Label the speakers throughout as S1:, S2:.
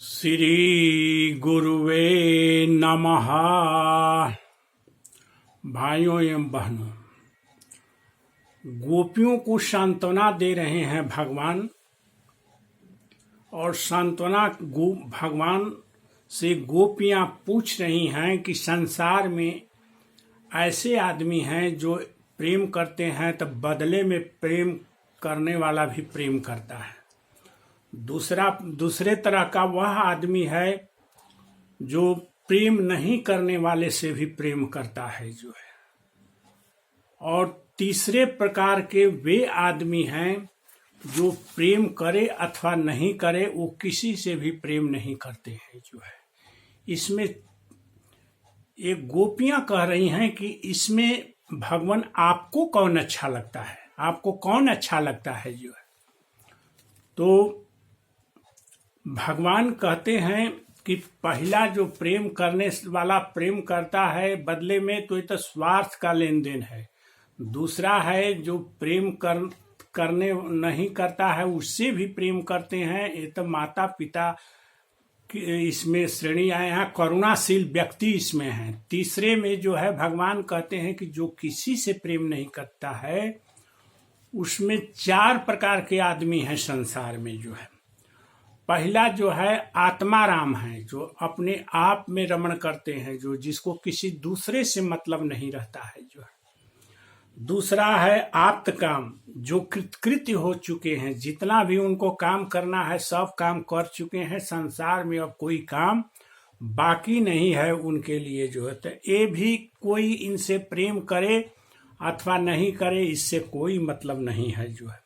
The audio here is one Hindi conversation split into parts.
S1: श्री गुरुवे नमः। भाइयों एवं बहनों, गोपियों को सांत्वना दे रहे हैं भगवान, और सांत्वना भगवान से गोपियां पूछ रही हैं कि संसार में ऐसे आदमी हैं जो प्रेम करते हैं तो बदले में प्रेम करने वाला भी प्रेम करता है। दूसरे तरह का वह आदमी है जो प्रेम नहीं करने वाले से भी प्रेम करता है जो है। और तीसरे प्रकार के वे आदमी हैं जो प्रेम करे अथवा नहीं करे, वो किसी से भी प्रेम नहीं करते हैं जो है। इसमें एक गोपियां कह रही हैं कि इसमें भगवान आपको कौन अच्छा लगता है, आपको कौन अच्छा लगता है जो है। तो भगवान कहते हैं कि पहला जो प्रेम करने वाला प्रेम करता है बदले में, तो ये तो स्वार्थ का लेन देन है। दूसरा है जो प्रेम करने नहीं करता है, उससे भी प्रेम करते हैं, ये तो माता पिता इसमें श्रेणी आए हैं, करुणाशील व्यक्ति इसमें है। तीसरे में जो है भगवान कहते हैं कि जो किसी से प्रेम नहीं करता है, उसमें 4 प्रकार के आदमी हैं संसार में जो है। पहला जो है आत्माराम है, जो अपने आप में रमण करते हैं, जो जिसको किसी दूसरे से मतलब नहीं रहता है जो है। दूसरा है आप्तकाम, जो कृतकृत्य हो चुके हैं, जितना भी उनको काम करना है सब काम कर चुके हैं, संसार में अब कोई काम बाकी नहीं है उनके लिए जो है। तो ये भी कोई इनसे प्रेम करे अथवा नहीं करे, इससे कोई मतलब नहीं है जो है।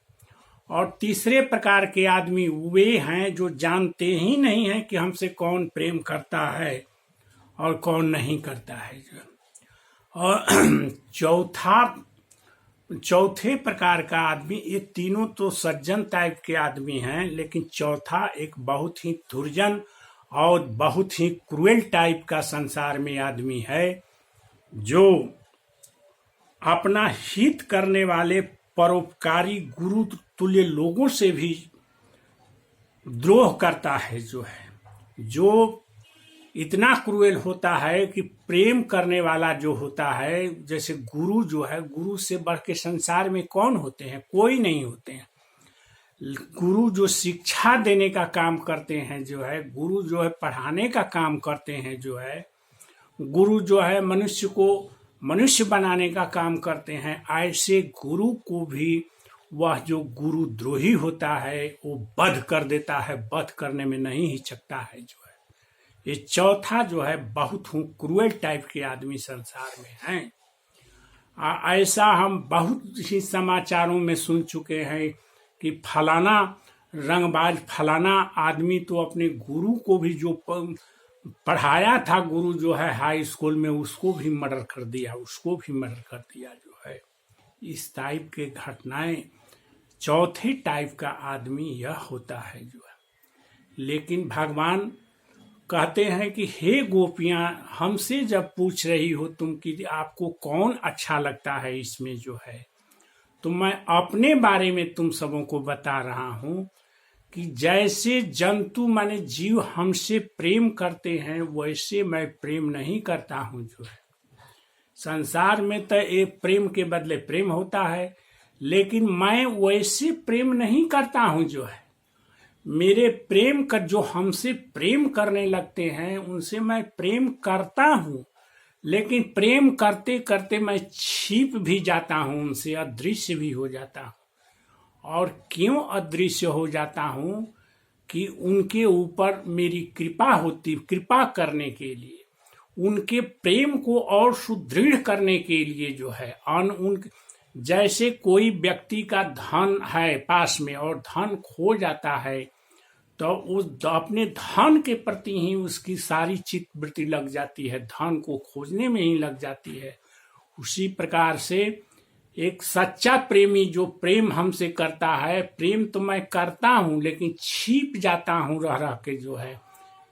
S1: और तीसरे प्रकार के आदमी वे हैं जो जानते ही नहीं हैं कि हमसे कौन प्रेम करता है और कौन नहीं करता है जो। और चौथे प्रकार का आदमी, ये तीनों तो सज्जन टाइप के आदमी हैं, लेकिन चौथा एक बहुत ही दुर्जन और बहुत ही क्रूएल टाइप का संसार में आदमी है, जो अपना हित करने वाले परोपकारी गुरु तुल्य लोगों से भी द्रोह करता है जो है। जो इतना क्रूएल होता है कि प्रेम करने वाला जो होता है, जैसे गुरु जो है, गुरु से बढ़ के संसार में कौन होते हैं? कोई नहीं होते हैं। गुरु जो शिक्षा देने का काम करते हैं जो है, गुरु जो है पढ़ाने का काम करते हैं जो है, गुरु जो है मनुष्य को मनुष्य बनाने का काम करते हैं, ऐसे गुरु को भी वह जो गुरु द्रोही होता है वो वध कर देता है, वध करने में नहीं हिचकता है जो है। ये चौथा जो है बहुत ही क्रूएल टाइप के आदमी संसार में हैं। ऐसा हम बहुत ही समाचारों में सुन चुके हैं कि फलाना रंगबाज, फलाना आदमी तो अपने गुरु को भी जो पढ़ाया था, गुरु जो है हाई स्कूल में, उसको भी मर्डर कर दिया, उसको भी मर्डर कर दिया जो है। इस टाइप के घटनाएं, चौथे टाइप का आदमी यह होता है जो है। लेकिन भगवान कहते हैं कि हे गोपियां, हमसे जब पूछ रही हो तुम कि आपको कौन अच्छा लगता है इसमें जो है, तो मैं अपने बारे में तुम सबों को बता रहा हूं कि जैसे जंतु माने जीव हमसे प्रेम करते हैं, वैसे मैं प्रेम नहीं करता हूं जो है। संसार में तो एक प्रेम के बदले प्रेम होता है, लेकिन मैं वैसे प्रेम नहीं करता हूं जो है। मेरे प्रेम का जो हमसे प्रेम करने लगते हैं उनसे मैं प्रेम करता हूं, लेकिन प्रेम करते करते मैं छिप भी जाता हूं, उनसे अदृश्य भी हो जाता हूं। और क्यों अदृश्य हो जाता हूं? कि उनके ऊपर मेरी कृपा होती, कृपा करने के लिए, उनके प्रेम को और सुदृढ़ करने के लिए जो है। जैसे कोई व्यक्ति का धन है पास में और धन खो जाता है, तो उस अपने धन के प्रति ही उसकी सारी चित्तवृत्ति लग जाती है, धन को खोजने में ही लग जाती है। उसी प्रकार से एक सच्चा प्रेमी जो प्रेम हमसे करता है, प्रेम तो मैं करता हूं, लेकिन छिप जाता हूं रह रह के जो है,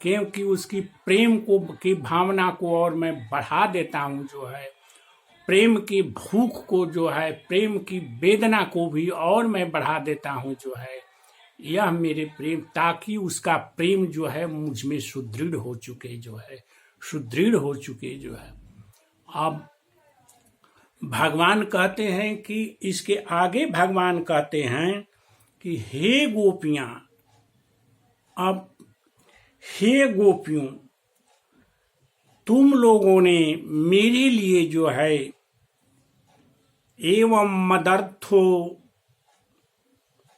S1: क्योंकि उसकी प्रेम को की भावना को और मैं बढ़ा देता हूं जो है। प्रेम की भूख को जो है, प्रेम की वेदना को भी और मैं बढ़ा देता हूं जो है। यह मेरे प्रेम, ताकि उसका प्रेम जो है मुझ में सुदृढ़ हो चुके जो है। अब भगवान कहते हैं कि इसके आगे भगवान कहते हैं कि हे गोपियां, अब हे गोपियों, तुम लोगों ने मेरे लिए जो है एवं मदर्थो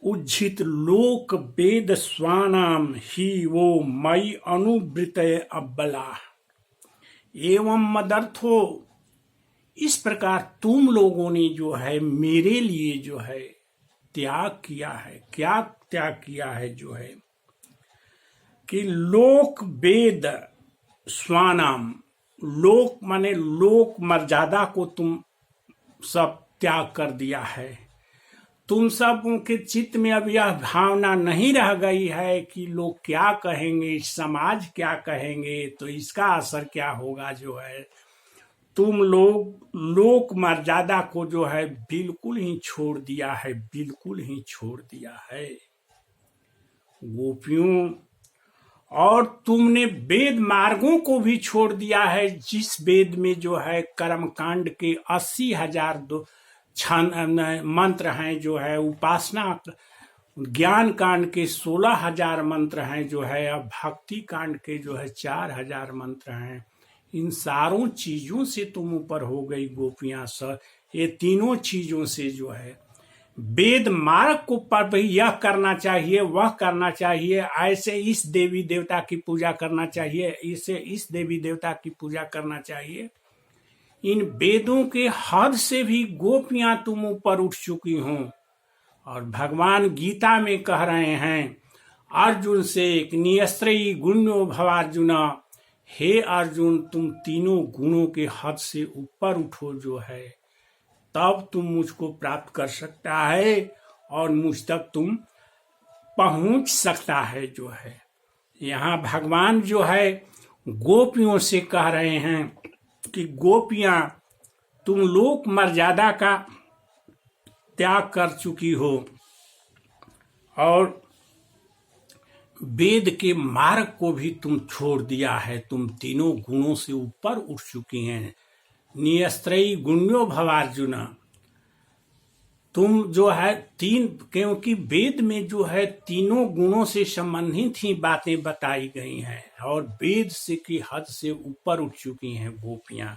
S1: उज्झित लोक वेद स्वानाम ही वो मई अनुवृत अब्बला। एवं मदर्थो, इस प्रकार तुम लोगों ने जो है मेरे लिए जो है त्याग किया है। क्या त्याग किया है? जो है कि लोक वेद स्वानाम, लोक माने लोक मर्यादा को तुम सब त्याग कर दिया है। तुम सब के चित्त में अब यह भावना नहीं रह गई है कि लोग क्या कहेंगे, समाज क्या कहेंगे, तो इसका असर क्या होगा। जो है तुम लोग लोक मर्यादा को जो है बिल्कुल ही छोड़ दिया है, बिल्कुल ही छोड़ दिया है गोपियों। और तुमने वेद मार्गों को भी छोड़ दिया है, जिस वेद में जो है कर्मकांड के 80,000 मंत्र हैं, जो है उपासना ज्ञान कांड के 16,000 मंत्र हैं, जो है अब भक्ति कांड के जो है 4,000 मंत्र हैं। इन सारों चीजों से तुम ऊपर हो गई गोपियां। ये तीनों चीजों से जो है वेद मार्ग को पर यह करना चाहिए, वह करना चाहिए, ऐसे इस देवी देवता की पूजा करना चाहिए, इसे इस देवी देवता की पूजा करना चाहिए। इन वेदों के हद से भी गोपियां तुम ऊपर उठ चुकी हो। और भगवान गीता में कह रहे हैं अर्जुन से, नियस्त्रयी गुण्यो भवार्जुना, हे अर्जुन, तुम तीनों गुणों के हद से ऊपर उठो जो है, तब तुम मुझको प्राप्त कर सकता है और मुझ तक तुम पहुंच सकता है। जो है यहाँ भगवान जो है गोपियों से कह रहे हैं कि गोपियां, तुम लोक मर्यादा का त्याग कर चुकी हो और वेद के मार्ग को भी तुम छोड़ दिया है। तुम तीनों गुणों से ऊपर उठ चुकी हैं। नियस्त्रयी गुण्यो भवार्जुना, तुम जो है क्योंकि वेद में जो है तीनों गुणों से संबंधित ही बातें बताई गई हैं और वेद से की हद से ऊपर उठ चुकी हैं गोपियां।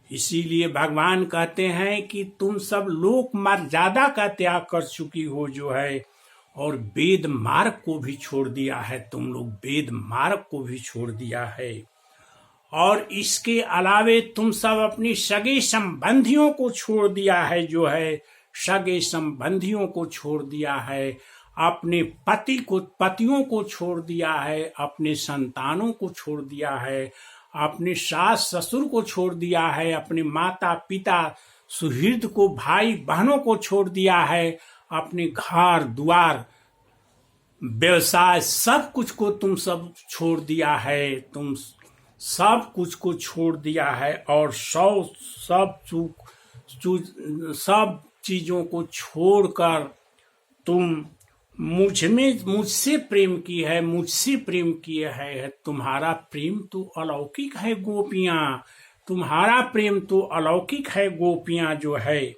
S1: इसीलिए भगवान कहते हैं कि तुम सब लोक मर्यादा का त्याग कर चुकी हो जो है, और वेद मार्ग को भी छोड़ दिया है। तुम लोग वेद मार्ग को भी छोड़ दिया है। और इसके अलावे तुम सब अपनी सगे संबंधियों को छोड़ दिया है। जो है सगे संबंधियों को छोड़ दिया है, अपने पतियों को छोड़ दिया है, अपने संतानों को छोड़ दिया है, अपने सास ससुर को छोड़ दिया है, अपने माता पिता सुहृद को, भाई बहनों को छोड़ दिया है, अपने घर द्वार व्यवसाय सब कुछ को तुम सब छोड़ दिया है। तुम सब कुछ को छोड़ दिया है और सब चीजों को छोड़कर तुम मुझसे प्रेम की है, मुझसे प्रेम किया है। तुम्हारा प्रेम तो अलौकिक है गोपियां, तुम्हारा प्रेम तो अलौकिक है गोपियां जो है।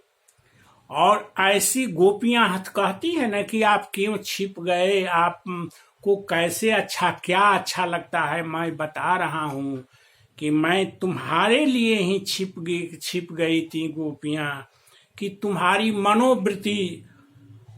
S1: और ऐसी गोपियां कहती है ना कि आप क्यों छिप गए, आपको कैसे क्या अच्छा लगता है। मैं बता रहा हूं कि मैं तुम्हारे लिए ही छिप गई थी गोपियां, कि तुम्हारी मनोवृत्ति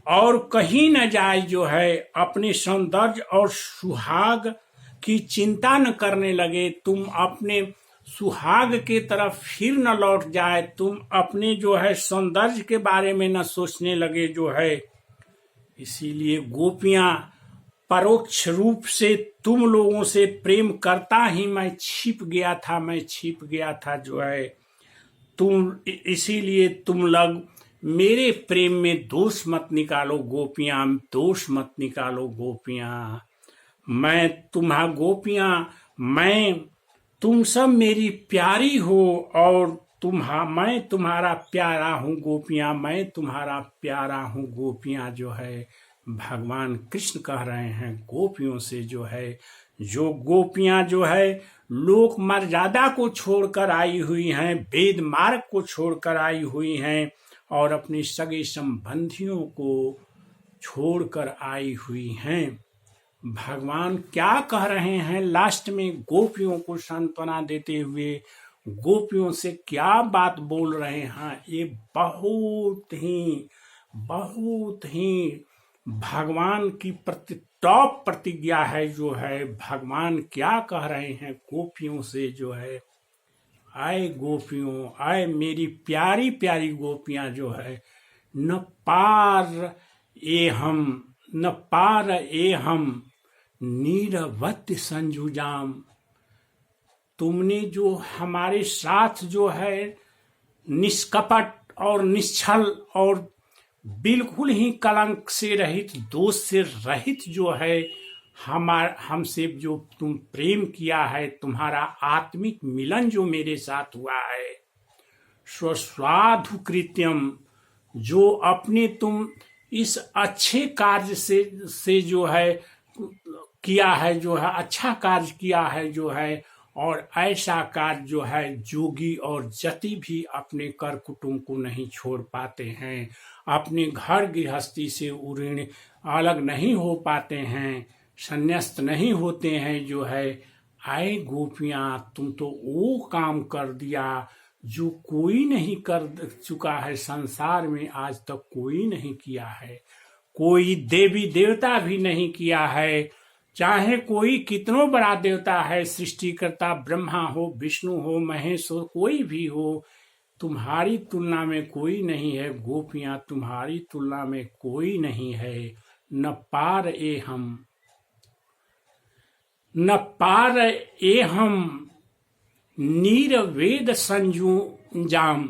S1: और कहीं न जाए। जो है अपने सौंदर्य और सुहाग की चिंता न करने लगे, तुम अपने सुहाग के तरफ फिर न लौट जाए, तुम अपने जो है सौंदर्य के बारे में न सोचने लगे जो है। इसीलिए गोपियां परोक्ष रूप से तुम लोगों से प्रेम करता ही मैं छिप गया था जो है। इसीलिए तुम लोग मेरे प्रेम में दोष मत निकालो गोपियां, दोष मत निकालो गोपियां। तुम सब मेरी प्यारी हो और मैं तुम्हारा प्यारा हूँ गोपियां, मैं तुम्हारा प्यारा हूँ गोपियां। जो है भगवान कृष्ण कह रहे हैं गोपियों से जो है, जो गोपियां जो है लोक मर्यादा को छोड़कर आई हुई हैं, वेद मार्ग को छोड़कर आई हुई हैं और अपने सगे संबंधियों को छोड़कर आई हुई हैं। भगवान क्या कह रहे हैं लास्ट में गोपियों को सांत्वना देते हुए, गोपियों से क्या बात बोल रहे हैं? ये बहुत ही भगवान की टॉप प्रतिज्ञा है जो है। भगवान क्या कह रहे हैं गोपियों से जो है, आए गोपियों, आए मेरी प्यारी प्यारी गोपियां जो है, न पार ए हम नीरवत्य संजुजाम। तुमने जो हमारे साथ जो है निष्कपट और निश्छल और बिल्कुल ही कलंक से रहित, दोष से रहित जो है हमसे जो तुम प्रेम किया है, तुम्हारा आत्मिक मिलन जो मेरे साथ हुआ है, स्वस्वाधु कृत्यम, जो अपने तुम इस अच्छे कार्य से जो है किया है, जो है अच्छा कार्य किया है जो है, और ऐसा कार्य जो है जोगी और जति भी अपने कर कुटुंब को नहीं छोड़ पाते हैं, अपने घर गृहस्थी से उऋण अलग नहीं हो पाते हैं, संन्यास्त नहीं होते हैं जो है। आए गोपियां, तुम तो वो काम कर दिया जो कोई नहीं कर चुका है संसार में, आज तक कोई नहीं किया है, कोई देवी देवता भी नहीं किया है, चाहे कोई कितनो बड़ा देवता है, सृष्टिकर्ता ब्रह्मा हो, विष्णु हो, महेश हो, कोई भी हो, तुम्हारी तुलना में कोई नहीं है। गोपियां, तुम्हारी तुलना में कोई नहीं है। न पार ए हम नीर वेद संजुजाम।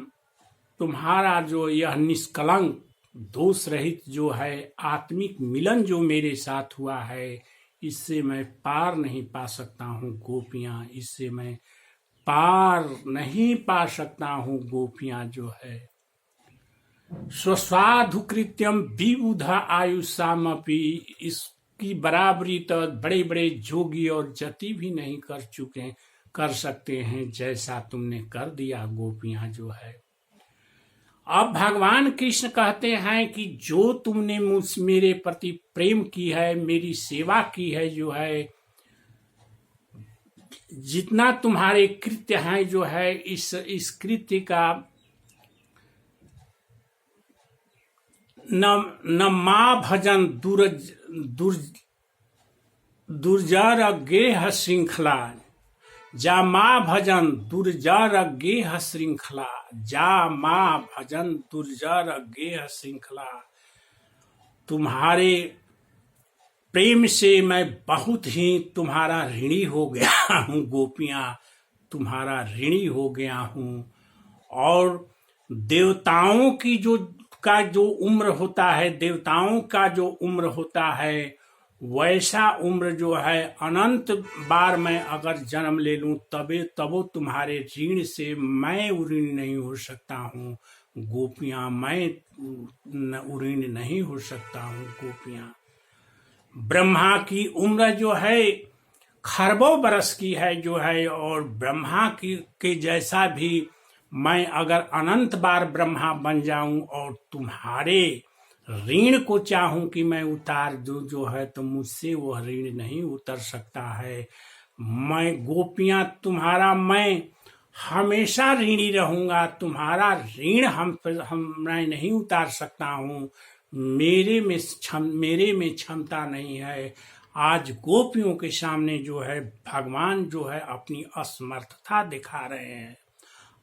S1: तुम्हारा जो यह निष्कलंक दोष रहित जो है आत्मिक मिलन जो मेरे साथ हुआ है, इससे मैं पार नहीं पा सकता हूँ गोपियां, इससे मैं पार नहीं पा सकता हूँ गोपियां जो है। स्वसाधु कृत्यम विबुध आयुषामपि, इसकी बराबरी तो बड़े बड़े जोगी और जति भी नहीं कर सकते हैं जैसा तुमने कर दिया गोपियां जो है। अब भगवान कृष्ण कहते हैं कि जो तुमने मेरे प्रति प्रेम की है, मेरी सेवा की है जो है, जितना तुम्हारे कृत्य हैं जो है, इस कृत्य का न माँ भजन दुर्जर गेह श्रृंखला, जा माँ भजन दुर्जर गेह श्रृंखला, जा माँ भजन दुर्जर गेह श्रृंखला। तुम्हारे प्रेम से मैं बहुत ही तुम्हारा ऋणी हो गया हूँ गोपियां, तुम्हारा ऋणी हो गया हूँ। और देवताओं की जो उम्र होता है, देवताओं का जो उम्र होता है, वैसा उम्र जो है अनंत बार मैं अगर जन्म ले लूं तबो तुम्हारे ऋण से मैं ऋणी नहीं हो सकता हूँ गोपियां, मैं ऋणी नहीं हो सकता हूँ गोपियां। ब्रह्मा की उम्र जो है खरबों बरस की है जो है, और ब्रह्मा के जैसा भी मैं अगर अनंत बार ब्रह्मा बन जाऊं और तुम्हारे ऋण को चाहूं कि मैं उतार दूं जो है, तो मुझसे वह ऋण नहीं उतर सकता है। मैं गोपियां तुम्हारा मैं हमेशा ऋणी रहूंगा, तुम्हारा ऋण मैं नहीं उतार सकता हूँ, मेरे में क्षमता नहीं है। आज गोपियों के सामने जो है भगवान जो है अपनी असमर्थता दिखा रहे हैं।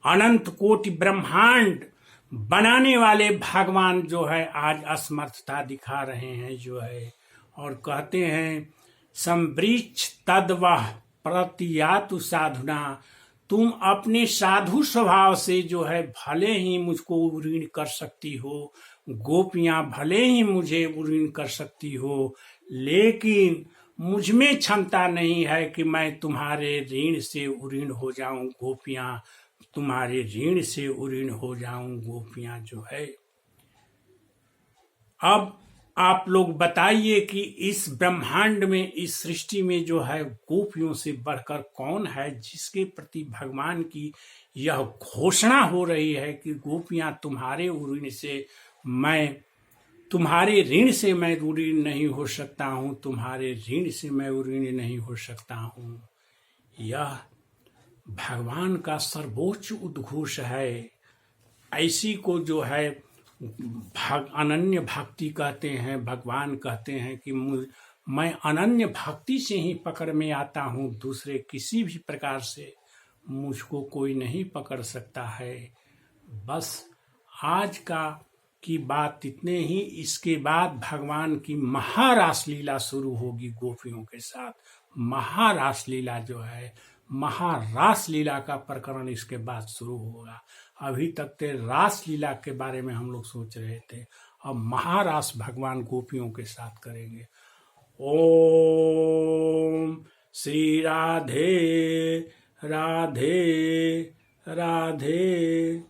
S1: अनंत कोटि ब्रह्मांड बनाने वाले भगवान जो है आज असमर्थता दिखा रहे हैं जो है, और कहते हैं संवृक्ष तद्वह प्रतियातु साधुना, तुम अपने साधु स्वभाव से जो है भले ही मुझको ऋण कर सकती हो, गोपियां भले ही मुझे ऋण कर सकती हो, लेकिन मुझ में क्षमता नहीं है कि मैं तुम्हारे ऋण से ऋण हो जाऊं गोपियां, तुम्हारे ऋण से ऋण हो जाऊं गोपियां जो है। अब आप लोग बताइए कि इस ब्रह्मांड में, इस सृष्टि में जो है गोपियों से बढ़कर कौन है जिसके प्रति भगवान की यह घोषणा हो रही है कि गोपियां तुम्हारे ऋण से मैं, तुम्हारे ऋण से मैं ऋणी नहीं हो सकता हूं, तुम्हारे ऋण से मैं ऋणी नहीं हो सकता हूं। यह भगवान का सर्वोच्च उद्घोष है। ऐसी को जो है अनन्य भक्ति कहते हैं। भगवान कहते हैं कि मैं अनन्य भक्ति से ही पकड़ में आता हूँ, दूसरे किसी भी प्रकार से मुझको कोई नहीं पकड़ सकता है। बस आज की बात इतने ही। इसके बाद भगवान की महारास लीला शुरू होगी गोपियों के साथ। महारास लीला जो है, महारास लीला का प्रकरण इसके बाद शुरू होगा। अभी तक ते रास लीला के बारे में हम लोग सोच रहे थे, अब महारास भगवान गोपियों के साथ करेंगे। ओम श्री राधे राधे राधे।